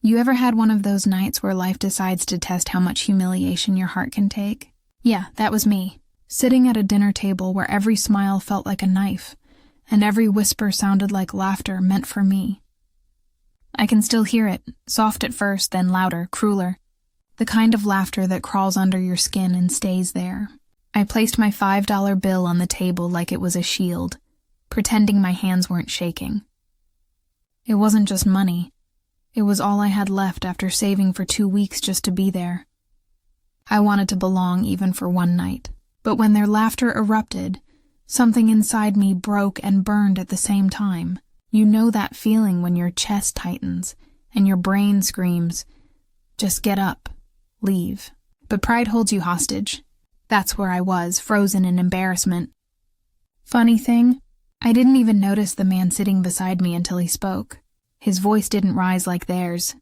You ever had one of those nights where life decides to test how much humiliation your heart can take? Yeah, that was me. Sitting at a dinner table where every smile felt like a knife, and every whisper sounded like laughter meant for me. I can still hear it, soft at first, then louder, crueler. The kind of laughter that crawls under your skin and stays there. I placed my $5 bill on the table like it was a shield, pretending my hands weren't shaking. It wasn't just money. It was all I had left after saving for 2 weeks just to be there. I wanted to belong even for one night. But when their laughter erupted, something inside me broke and burned at the same time. You know that feeling when your chest tightens and your brain screams, just get up, leave. But pride holds you hostage. That's where I was, frozen in embarrassment. Funny thing, I didn't even notice the man sitting beside me until he spoke. His voice didn't rise like theirs.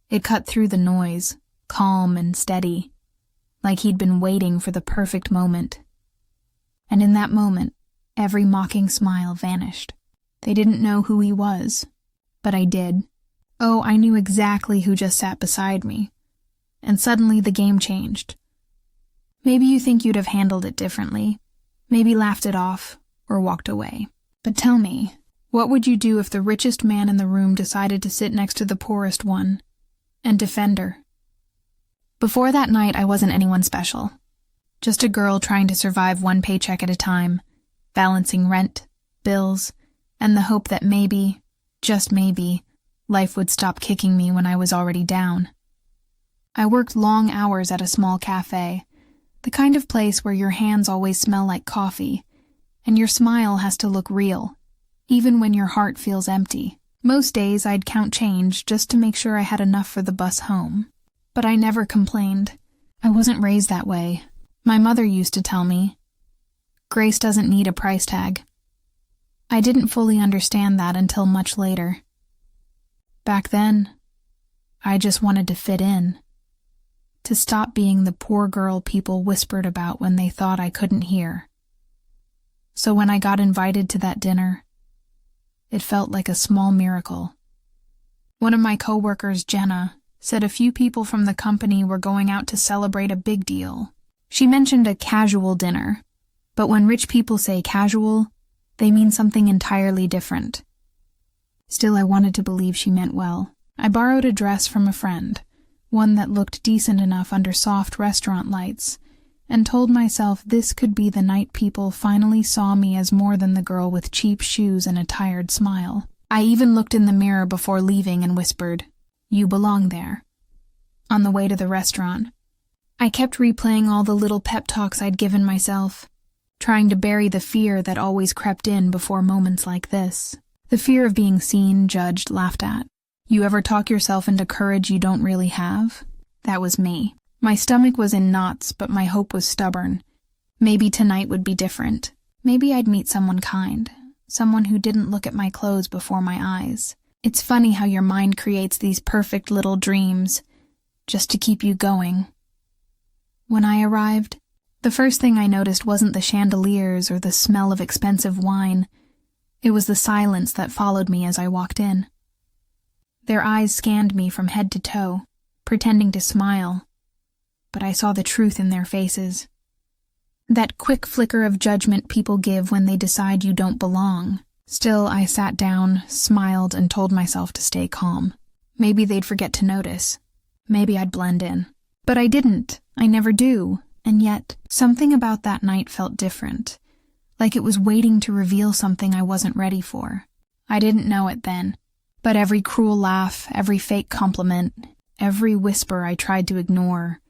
It cut through the noise, calm and steady, like he'd been waiting for the perfect moment. And in that moment, every mocking smile vanished. They didn't know who he was, but I did. Oh, I knew exactly who just sat beside me. And suddenly the game changed. Maybe you think you'd have handled it differently, maybe laughed it off, or walked away. But tell me, what would you do if the richest man in the room decided to sit next to the poorest one and defend her? Before that night, I wasn't anyone special. Just a girl trying to survive one paycheck at a time, balancing rent, bills, and the hope that maybe, just maybe, life would stop kicking me when I was already down. I worked long hours at a small cafe, the kind of place where your hands always smell like coffee, and your smile has to look real, even when your heart feels empty. Most days I'd count change just to make sure I had enough for the bus home. But I never complained. I wasn't raised that way. My mother used to tell me, "Grace doesn't need a price tag." I didn't fully understand that until much later. Back then, I just wanted to fit in. To stop being the poor girl people whispered about when they thought I couldn't hear. So when I got invited to that dinner, it felt like a small miracle. One of my coworkers, Jenna, said a few people from the company were going out to celebrate a big deal. She mentioned a casual dinner, but when rich people say casual, they mean something entirely different. Still, I wanted to believe she meant well. I borrowed a dress from a friend, one that looked decent enough under soft restaurant lights, and told myself this could be the night people finally saw me as more than the girl with cheap shoes and a tired smile. I even looked in the mirror before leaving and whispered, "You belong there." On the way to the restaurant, I kept replaying all the little pep talks I'd given myself, trying to bury the fear that always crept in before moments like this. The fear of being seen, judged, laughed at. You ever talk yourself into courage you don't really have? That was me. My stomach was in knots, but my hope was stubborn. Maybe tonight would be different. Maybe I'd meet someone kind, someone who didn't look at my clothes before my eyes. It's funny how your mind creates these perfect little dreams, just to keep you going. When I arrived, the first thing I noticed wasn't the chandeliers or the smell of expensive wine. It was the silence that followed me as I walked in. Their eyes scanned me from head to toe, pretending to smile, but I saw the truth in their faces. That quick flicker of judgment people give when they decide you don't belong. Still, I sat down, smiled, and told myself to stay calm. Maybe they'd forget to notice. Maybe I'd blend in. But I didn't. I never do. And yet, something about that night felt different. Like it was waiting to reveal something I wasn't ready for. I didn't know it then. But every cruel laugh, every fake compliment, every whisper I tried to ignore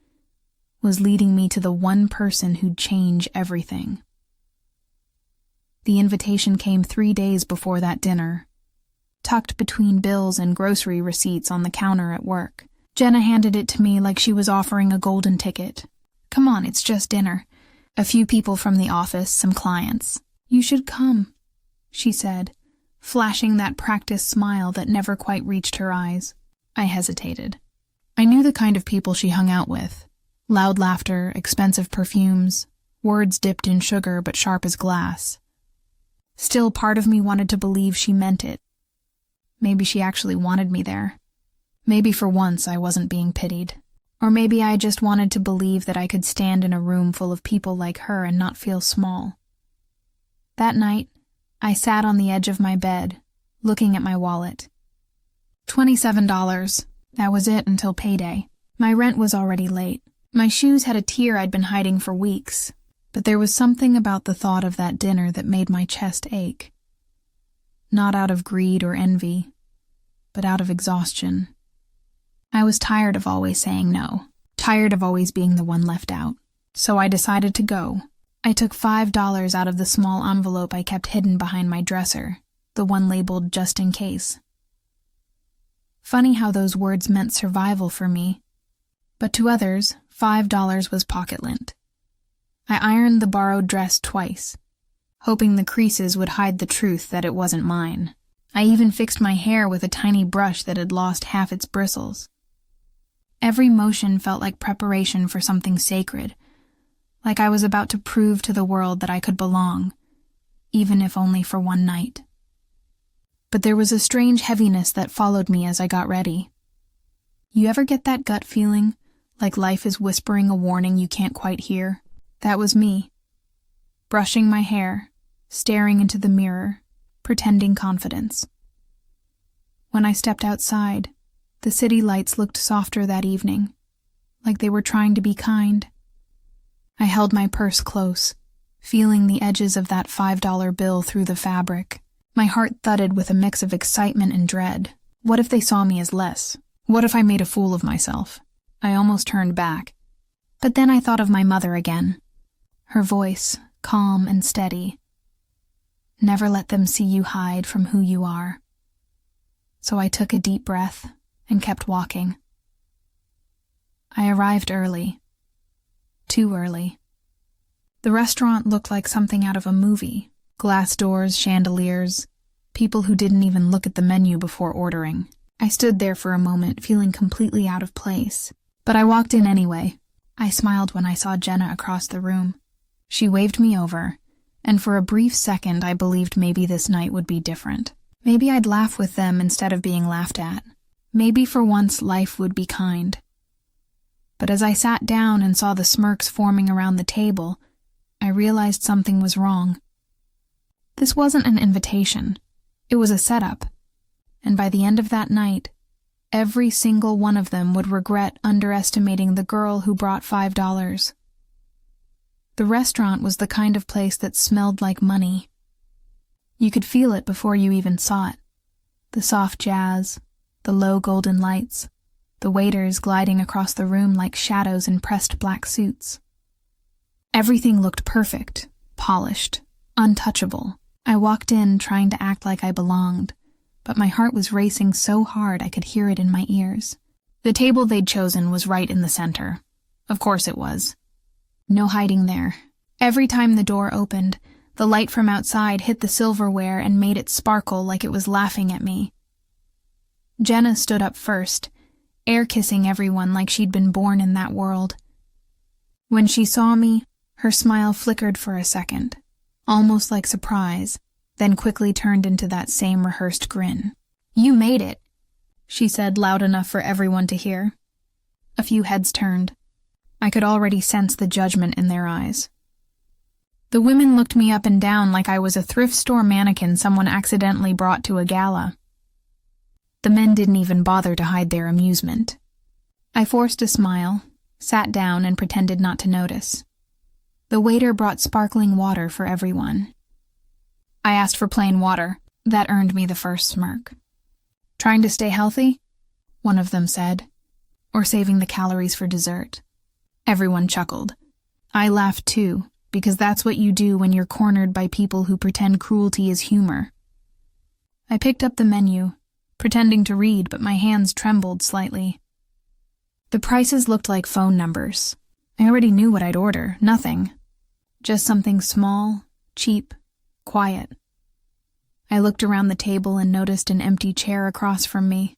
was leading me to the one person who'd change everything. The invitation came 3 days before that dinner, tucked between bills and grocery receipts on the counter at work. Jenna handed it to me like she was offering a golden ticket. "Come on, it's just dinner. A few people from the office, some clients. You should come," she said, flashing that practiced smile that never quite reached her eyes. I hesitated. I knew the kind of people she hung out with. Loud laughter, expensive perfumes, words dipped in sugar but sharp as glass. Still, part of me wanted to believe she meant it. Maybe she actually wanted me there. Maybe for once I wasn't being pitied. Or maybe I just wanted to believe that I could stand in a room full of people like her and not feel small. That night, I sat on the edge of my bed, looking at my wallet. $27. That was it until payday. My rent was already late. My shoes had a tear I'd been hiding for weeks, but there was something about the thought of that dinner that made my chest ache. Not out of greed or envy, but out of exhaustion. I was tired of always saying no, tired of always being the one left out. So I decided to go. I took $5 out of the small envelope I kept hidden behind my dresser, the one labeled just in case. Funny how those words meant survival for me, but to others, $5 was pocket lint. I ironed the borrowed dress twice, hoping the creases would hide the truth that it wasn't mine. I even fixed my hair with a tiny brush that had lost half its bristles. Every motion felt like preparation for something sacred, like I was about to prove to the world that I could belong, even if only for one night. But there was a strange heaviness that followed me as I got ready. You ever get that gut feeling, like life is whispering a warning you can't quite hear? That was me. Brushing my hair, staring into the mirror, pretending confidence. When I stepped outside, the city lights looked softer that evening, like they were trying to be kind. I held my purse close, feeling the edges of that $5 bill through the fabric. My heart thudded with a mix of excitement and dread. What if they saw me as less? What if I made a fool of myself? I almost turned back. But then I thought of my mother again. Her voice, calm and steady. Never let them see you hide from who you are. So I took a deep breath and kept walking. I arrived early. Too early. The restaurant looked like something out of a movie. Glass doors, chandeliers, people who didn't even look at the menu before ordering. I stood there for a moment, feeling completely out of place. But I walked in anyway. I smiled when I saw Jenna across the room. She waved me over, and for a brief second I believed maybe this night would be different. Maybe I'd laugh with them instead of being laughed at. Maybe for once life would be kind. But as I sat down and saw the smirks forming around the table, I realized something was wrong. This wasn't an invitation. It was a setup. And by the end of that night, every single one of them would regret underestimating the girl who brought $5. The restaurant was the kind of place that smelled like money. You could feel it before you even saw it. The soft jazz, the low golden lights, the waiters gliding across the room like shadows in pressed black suits. Everything looked perfect, polished, untouchable. I walked in trying to act like I belonged, but my heart was racing so hard I could hear it in my ears. The table they'd chosen was right in the center. Of course it was. No hiding there. Every time the door opened, the light from outside hit the silverware and made it sparkle like it was laughing at me. Jenna stood up first, air-kissing everyone like she'd been born in that world. When she saw me, her smile flickered for a second, almost like surprise, then quickly turned into that same rehearsed grin. "You made it," she said loud enough for everyone to hear. A few heads turned. I could already sense the judgment in their eyes. The women looked me up and down like I was a thrift store mannequin someone accidentally brought to a gala. The men didn't even bother to hide their amusement. I forced a smile, sat down, and pretended not to notice. The waiter brought sparkling water for everyone. I asked for plain water. That earned me the first smirk. "Trying to stay healthy?" one of them said. "Or saving the calories for dessert?" Everyone chuckled. I laughed too, because that's what you do when you're cornered by people who pretend cruelty is humor. I picked up the menu, pretending to read, but my hands trembled slightly. The prices looked like phone numbers. I already knew what I'd order. Nothing. Just something small, cheap, quiet. I looked around the table and noticed an empty chair across from me.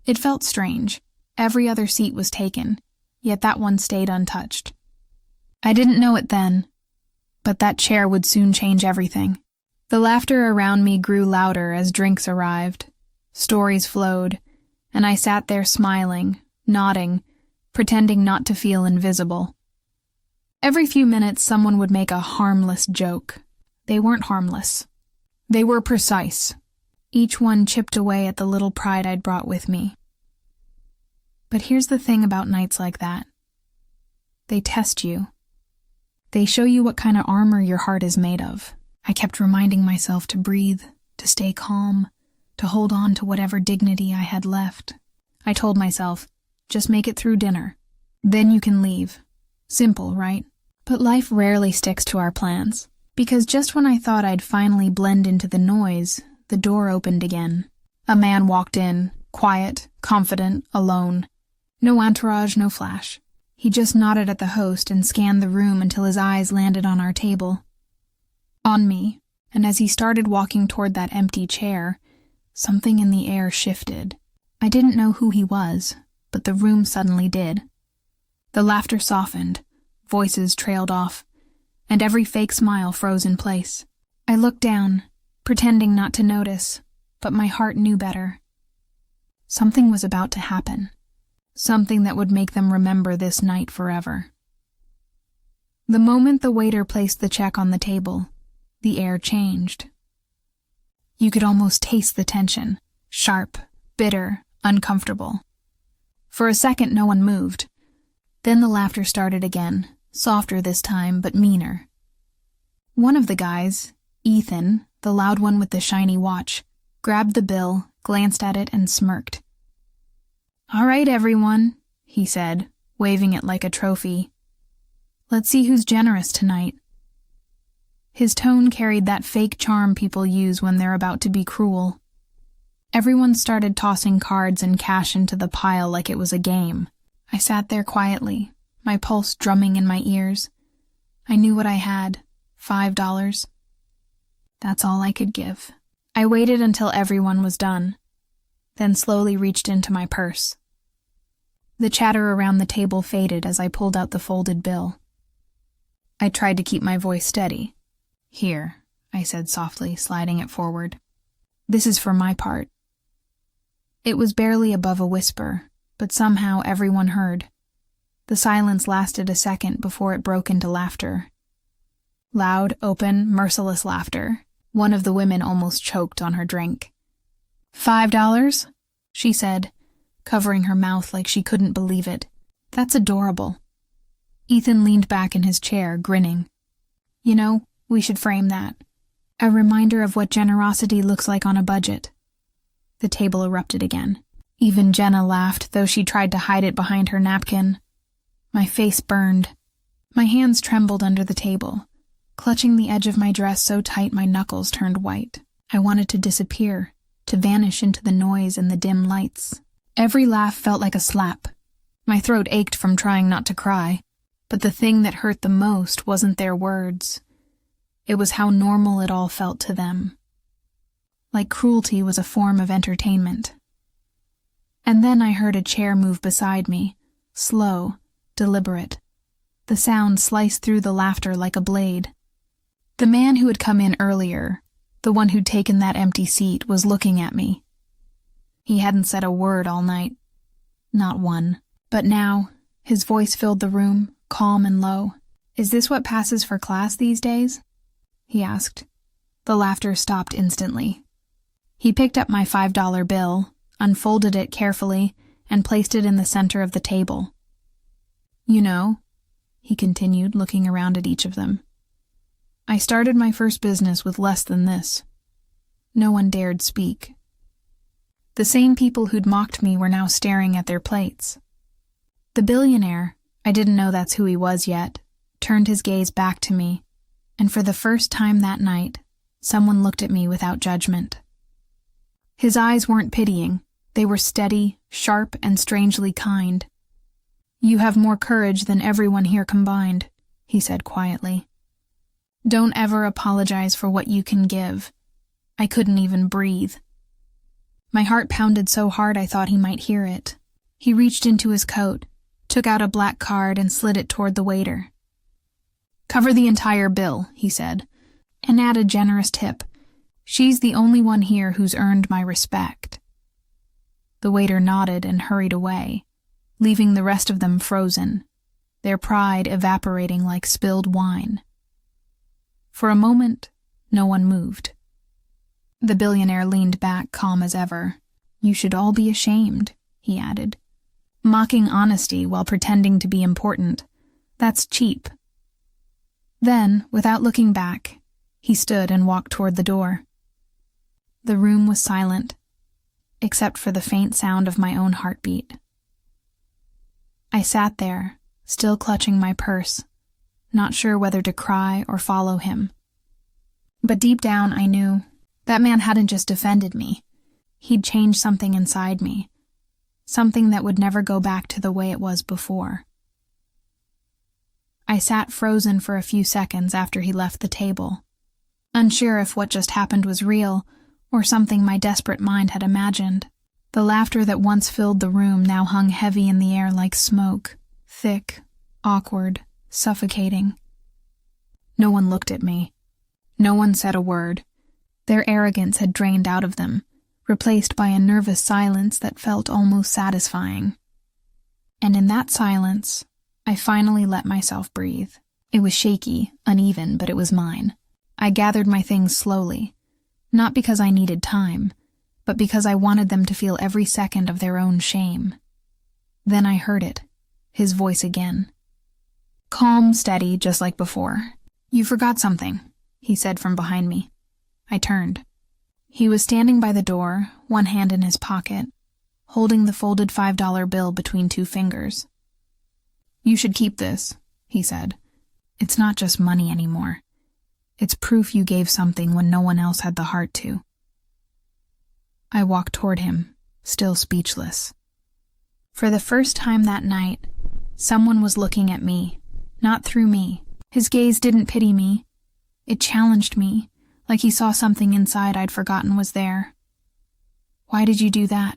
It felt strange. Every other seat was taken, yet that one stayed untouched. I didn't know it then, but that chair would soon change everything. The laughter around me grew louder as drinks arrived. Stories flowed, and I sat there smiling, nodding, pretending not to feel invisible. Every few minutes someone would make a harmless joke. They weren't harmless. They were precise. Each one chipped away at the little pride I'd brought with me. But here's the thing about nights like that. They test you. They show you what kind of armor your heart is made of. I kept reminding myself to breathe, to stay calm, to hold on to whatever dignity I had left. I told myself, just make it through dinner. Then you can leave. Simple, right? But life rarely sticks to our plans. Because just when I thought I'd finally blend into the noise, the door opened again. A man walked in, quiet, confident, alone. No entourage, no flash. He just nodded at the host and scanned the room until his eyes landed on our table. On me, and as he started walking toward that empty chair, something in the air shifted. I didn't know who he was, but the room suddenly did. The laughter softened, voices trailed off, and every fake smile froze in place. I looked down, pretending not to notice, but my heart knew better. Something was about to happen. Something that would make them remember this night forever. The moment the waiter placed the check on the table, the air changed. You could almost taste the tension, sharp, bitter, uncomfortable. For a second, no one moved. Then the laughter started again, softer this time, but meaner. One of the guys, Ethan, the loud one with the shiny watch, grabbed the bill, glanced at it, and smirked. "All right, everyone," he said, waving it like a trophy. "Let's see who's generous tonight." His tone carried that fake charm people use when they're about to be cruel. Everyone started tossing cards and cash into the pile like it was a game. I sat there quietly, my pulse drumming in my ears. I knew what I had, $5. That's all I could give. I waited until everyone was done, then slowly reached into my purse. The chatter around the table faded as I pulled out the folded bill. I tried to keep my voice steady. "Here," I said softly, sliding it forward. "This is for my part." It was barely above a whisper, but somehow everyone heard. The silence lasted a second before it broke into laughter. Loud, open, merciless laughter. One of the women almost choked on her drink. $5? She said, covering her mouth like she couldn't believe it. "That's adorable." Ethan leaned back in his chair, grinning. "You know, we should frame that. A reminder of what generosity looks like on a budget." The table erupted again. Even Jenna laughed, though she tried to hide it behind her napkin. My face burned. My hands trembled under the table, clutching the edge of my dress so tight my knuckles turned white. I wanted to disappear, to vanish into the noise and the dim lights. Every laugh felt like a slap. My throat ached from trying not to cry, but the thing that hurt the most wasn't their words. It was how normal it all felt to them. Like cruelty was a form of entertainment. And then I heard a chair move beside me, slow, deliberate. The sound sliced through the laughter like a blade. The man who had come in earlier, the one who'd taken that empty seat, was looking at me. He hadn't said a word all night. Not one. But now, his voice filled the room, calm and low. "Is this what passes for class these days?" he asked. The laughter stopped instantly. He picked up my $5 bill, unfolded it carefully, and placed it in the center of the table. "You know," he continued, looking around at each of them, "I started my first business with less than this." No one dared speak. The same people who'd mocked me were now staring at their plates. The billionaire, I didn't know that's who he was yet, turned his gaze back to me, and for the first time that night, someone looked at me without judgment. His eyes weren't pitying. They were steady, sharp, and strangely kind. "You have more courage than everyone here combined," he said quietly. "Don't ever apologize for what you can give." I couldn't even breathe. My heart pounded so hard I thought he might hear it. He reached into his coat, took out a black card, and slid it toward the waiter. "Cover the entire bill," he said, "and add a generous tip. She's the only one here who's earned my respect." The waiter nodded and hurried away, leaving the rest of them frozen, their pride evaporating like spilled wine. For a moment, no one moved. The billionaire leaned back, calm as ever. "You should all be ashamed," he added. "Mocking honesty while pretending to be important. That's cheap." Then, without looking back, he stood and walked toward the door. The room was silent, except for the faint sound of my own heartbeat. I sat there, still clutching my purse, not sure whether to cry or follow him. But deep down I knew that man hadn't just offended me. He'd changed something inside me, something that would never go back to the way it was before. I sat frozen for a few seconds after he left the table, unsure if what just happened was real or something my desperate mind had imagined. The laughter that once filled the room now hung heavy in the air like smoke, thick, awkward, suffocating. No one looked at me. No one said a word. Their arrogance had drained out of them, replaced by a nervous silence that felt almost satisfying. And in that silence, I finally let myself breathe. It was shaky, uneven, but it was mine. I gathered my things slowly, not because I needed time, but because I wanted them to feel every second of their own shame. Then I heard it, his voice again. Calm, steady, just like before. "You forgot something," he said from behind me. I turned. He was standing by the door, one hand in his pocket, holding the folded $5 bill between two fingers. "You should keep this," he said. "It's not just money anymore. It's proof you gave something when no one else had the heart to." I walked toward him, still speechless. For the first time that night, someone was looking at me, not through me. His gaze didn't pity me. It challenged me, like he saw something inside I'd forgotten was there. "Why did you do that?"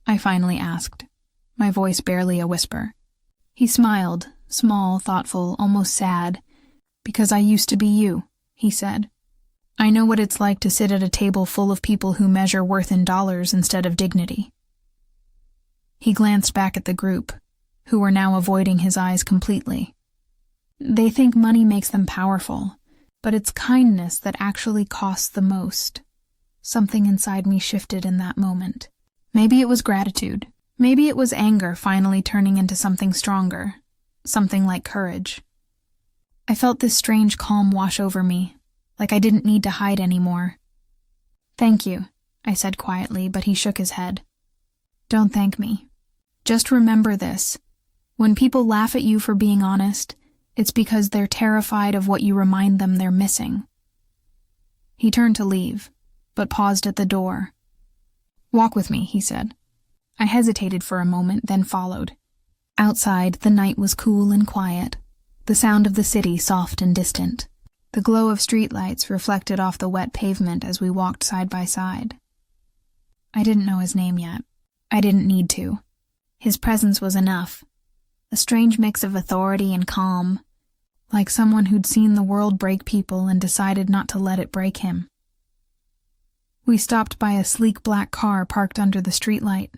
I finally asked, my voice barely a whisper. He smiled, small, thoughtful, almost sad. "Because I used to be you," he said. "I know what it's like to sit at a table full of people who measure worth in dollars instead of dignity." He glanced back at the group, who were now avoiding his eyes completely. "They think money makes them powerful, but it's kindness that actually costs the most." Something inside me shifted in that moment. Maybe it was gratitude. Maybe it was anger finally turning into something stronger, something like courage. I felt this strange calm wash over me, like I didn't need to hide anymore. "Thank you," I said quietly, but he shook his head. "Don't thank me. Just remember this. When people laugh at you for being honest, it's because they're terrified of what you remind them they're missing." He turned to leave, but paused at the door. "Walk with me," he said. I hesitated for a moment, then followed. Outside, the night was cool and quiet, the sound of the city soft and distant. The glow of streetlights reflected off the wet pavement as we walked side by side. I didn't know his name yet. I didn't need to. His presence was enough. A strange mix of authority and calm, like someone who'd seen the world break people and decided not to let it break him. We stopped by a sleek black car parked under the streetlight.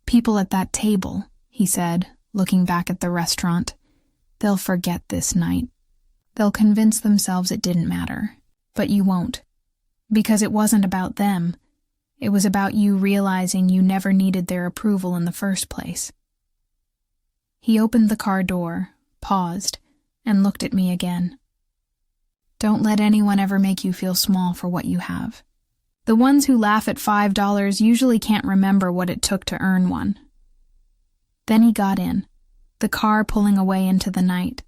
"People at that table," he said, looking back at the restaurant. "They'll forget this night. They'll convince themselves it didn't matter. But you won't. Because it wasn't about them. It was about you realizing you never needed their approval in the first place." He opened the car door, paused, and looked at me again. "Don't let anyone ever make you feel small for what you have. The ones who laugh at $5 usually can't remember what it took to earn one." Then he got in, the car pulling away into the night,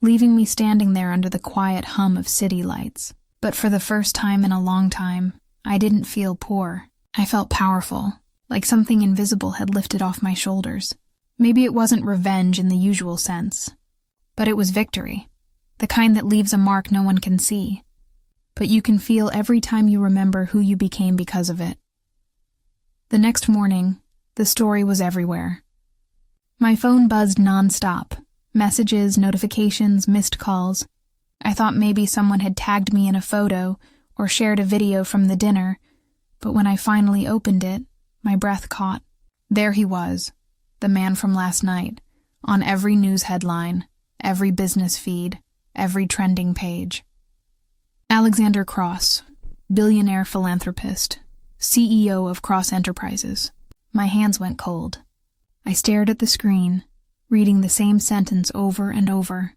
leaving me standing there under the quiet hum of city lights. But for the first time in a long time, I didn't feel poor. I felt powerful, like something invisible had lifted off my shoulders. Maybe it wasn't revenge in the usual sense, but it was victory, the kind that leaves a mark no one can see, but you can feel every time you remember who you became because of it. The next morning, the story was everywhere. My phone buzzed nonstop. Messages, notifications, missed calls. I thought maybe someone had tagged me in a photo or shared a video from the dinner, but when I finally opened it, My breath caught. There he was, the man from last night, on every news headline, every business feed, every trending page. Alexander Cross, billionaire philanthropist, CEO of Cross Enterprises. My hands went cold. I stared at the screen, reading the same sentence over and over.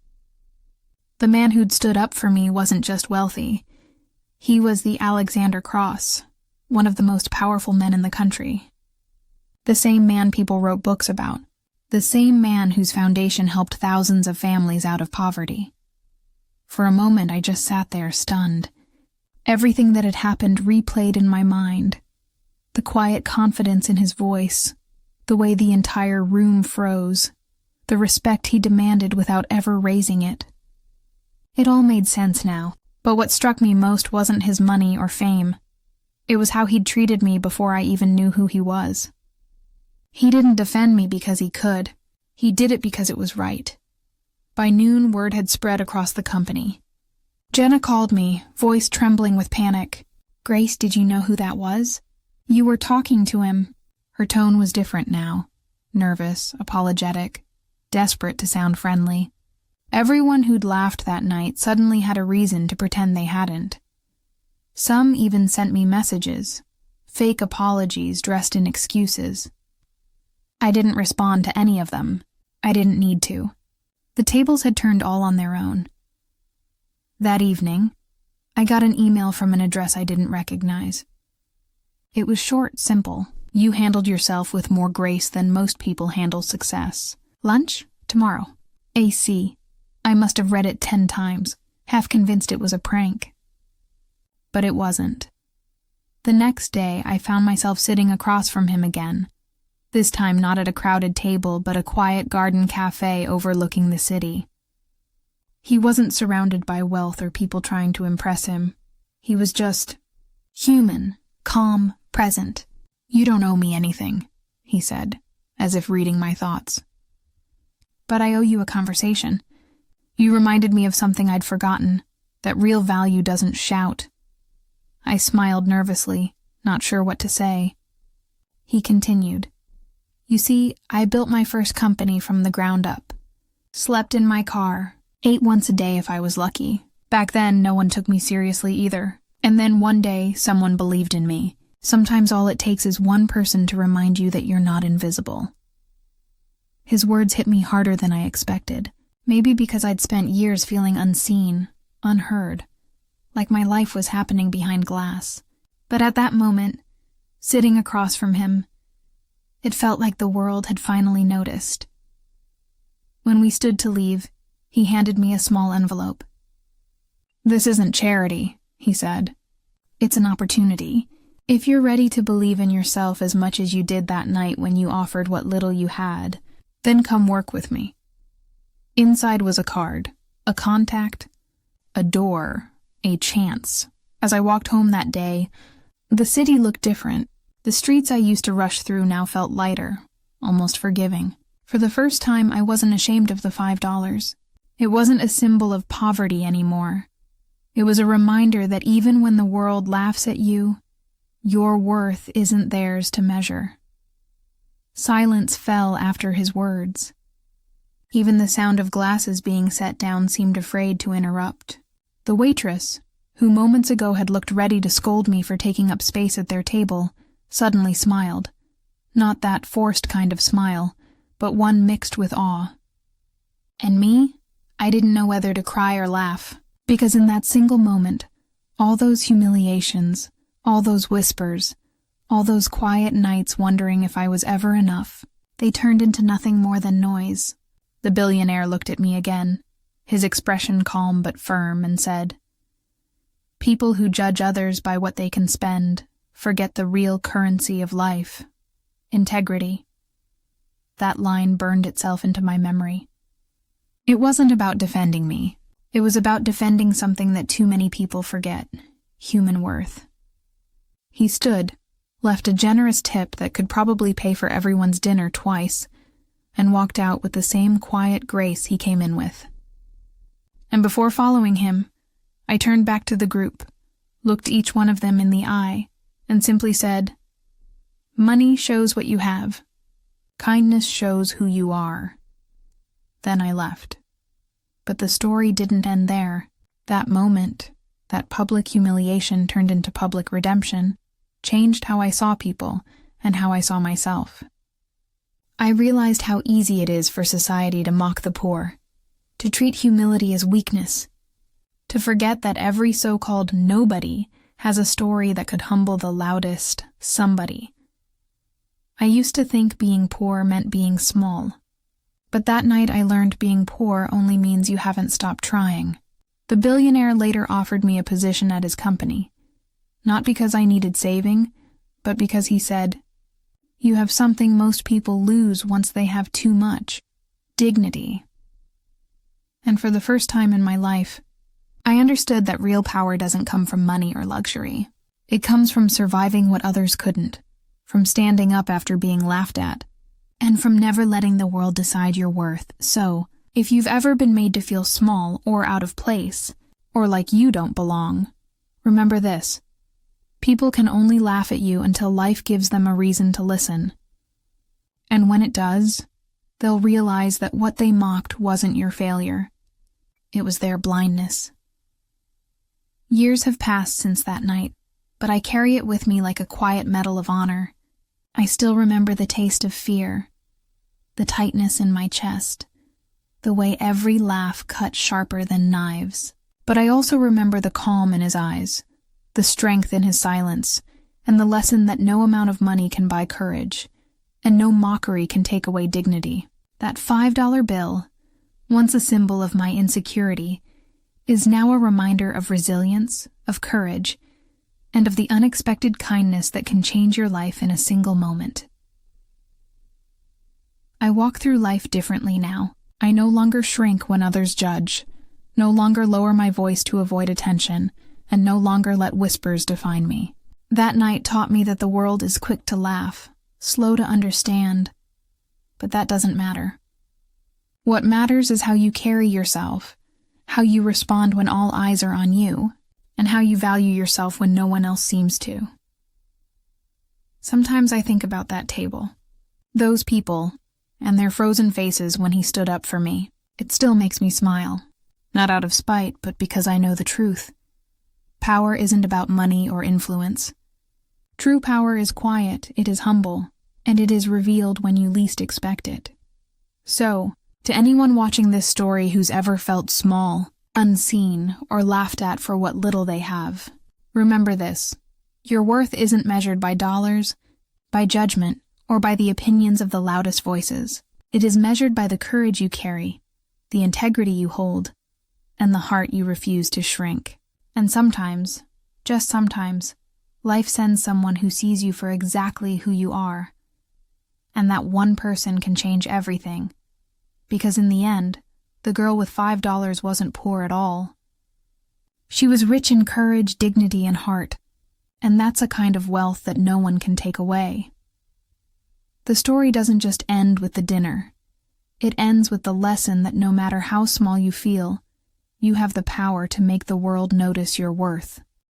The man who'd stood up for me wasn't just wealthy. He was the Alexander Cross, one of the most powerful men in the country. The same man people wrote books about. The same man whose foundation helped thousands of families out of poverty. For a moment, I just sat there, stunned. Everything that had happened replayed in my mind. The quiet confidence in his voice, the way the entire room froze, the respect he demanded without ever raising it. It all made sense now, but what struck me most wasn't his money or fame. It was how he'd treated me before I even knew who he was. He didn't defend me because he could. He did it because it was right. By noon, word had spread across the company. Jenna called me, voice trembling with panic. "Grace, did you know who that was? You were talking to him." Her tone was different now. Nervous, apologetic, desperate to sound friendly. Everyone who'd laughed that night suddenly had a reason to pretend they hadn't. Some even sent me messages, fake apologies dressed in excuses. I didn't respond to any of them. I didn't need to. The tables had turned all on their own. That evening, I got an email from an address I didn't recognize. It was short, simple. "You handled yourself with more grace than most people handle success. Lunch? Tomorrow. AC." I must have read it 10 times, half convinced it was a prank. But it wasn't. The next day, I found myself sitting across from him again. This time not at a crowded table, but a quiet garden cafe overlooking the city. He wasn't surrounded by wealth or people trying to impress him. He was just human, calm, present. "You don't owe me anything," he said, as if reading my thoughts. "But I owe you a conversation. You reminded me of something I'd forgotten, that real value doesn't shout." I smiled nervously, not sure what to say. He continued. "You see, I built my first company from the ground up. Slept in my car, ate once a day if I was lucky. Back then, no one took me seriously either. And then one day, someone believed in me. Sometimes all it takes is one person to remind you that you're not invisible." His words hit me harder than I expected. Maybe because I'd spent years feeling unseen, unheard, like my life was happening behind glass. But at that moment, sitting across from him, it felt like the world had finally noticed. When we stood to leave, he handed me a small envelope. "This isn't charity," he said. "It's an opportunity. If you're ready to believe in yourself as much as you did that night when you offered what little you had, then come work with me." Inside was a card, a contact, a door, a chance. As I walked home that day, the city looked different. The streets I used to rush through now felt lighter, almost forgiving. For the first time, I wasn't ashamed of the $5. It wasn't a symbol of poverty anymore. It was a reminder that even when the world laughs at you, your worth isn't theirs to measure. Silence fell after his words. Even the sound of glasses being set down seemed afraid to interrupt. The waitress, who moments ago had looked ready to scold me for taking up space at their table, suddenly smiled. Not that forced kind of smile, but one mixed with awe. And me? I didn't know whether to cry or laugh, because in that single moment, all those humiliations, all those whispers, all those quiet nights wondering if I was ever enough, they turned into nothing more than noise. The billionaire looked at me again, his expression calm but firm, and said, "People who judge others by what they can spend forget the real currency of life, integrity." That line burned itself into my memory. It wasn't about defending me. It was about defending something that too many people forget, human worth. He stood, left a generous tip that could probably pay for everyone's dinner twice, and walked out with the same quiet grace he came in with. And before following him, I turned back to the group, looked each one of them in the eye, and simply said, Money shows what you have. Kindness shows who you are. Then I left. But the story didn't end there. That moment, that public humiliation turned into public redemption, changed how I saw people and how I saw myself. I realized how easy it is for society to mock the poor, to treat humility as weakness, to forget that every so-called nobody has a story that could humble the loudest somebody. I used to think being poor meant being small, but that night I learned being poor only means you haven't stopped trying. The billionaire later offered me a position at his company, not because I needed saving, but because he said, "You have something most people lose once they have too much: dignity." And for the first time in my life, I understood that real power doesn't come from money or luxury. It comes from surviving what others couldn't, from standing up after being laughed at, and from never letting the world decide your worth. So, if you've ever been made to feel small or out of place, or like you don't belong, remember this: people can only laugh at you until life gives them a reason to listen. And when it does, they'll realize that what they mocked wasn't your failure. It was their blindness. Years have passed since that night, but I carry it with me like a quiet medal of honor. I still remember the taste of fear, the tightness in my chest, the way every laugh cut sharper than knives. But I also remember the calm in his eyes, the strength in his silence, and the lesson that no amount of money can buy courage, and no mockery can take away dignity. That $5 bill, once a symbol of my insecurity, is now a reminder of resilience, of courage, and of the unexpected kindness that can change your life in a single moment. I walk through life differently now. I no longer shrink when others judge, no longer lower my voice to avoid attention, and no longer let whispers define me. That night taught me that the world is quick to laugh, slow to understand, but that doesn't matter. What matters is how you carry yourself, how you respond when all eyes are on you, and how you value yourself when no one else seems to. Sometimes I think about that table, those people, and their frozen faces when he stood up for me. It still makes me smile, not out of spite, but because I know the truth. Power isn't about money or influence. True power is quiet, it is humble, and it is revealed when you least expect it. So, to anyone watching this story who's ever felt small, unseen, or laughed at for what little they have, remember this: your worth isn't measured by dollars, by judgment, or by the opinions of the loudest voices. It is measured by the courage you carry, the integrity you hold, and the heart you refuse to shrink. And sometimes, just sometimes, life sends someone who sees you for exactly who you are. And that one person can change everything. Because in the end, the girl with $5 wasn't poor at all. She was rich in courage, dignity, and heart. And that's a kind of wealth that no one can take away. The story doesn't just end with the dinner. It ends with the lesson that no matter how small you feel, you have the power to make the world notice your worth.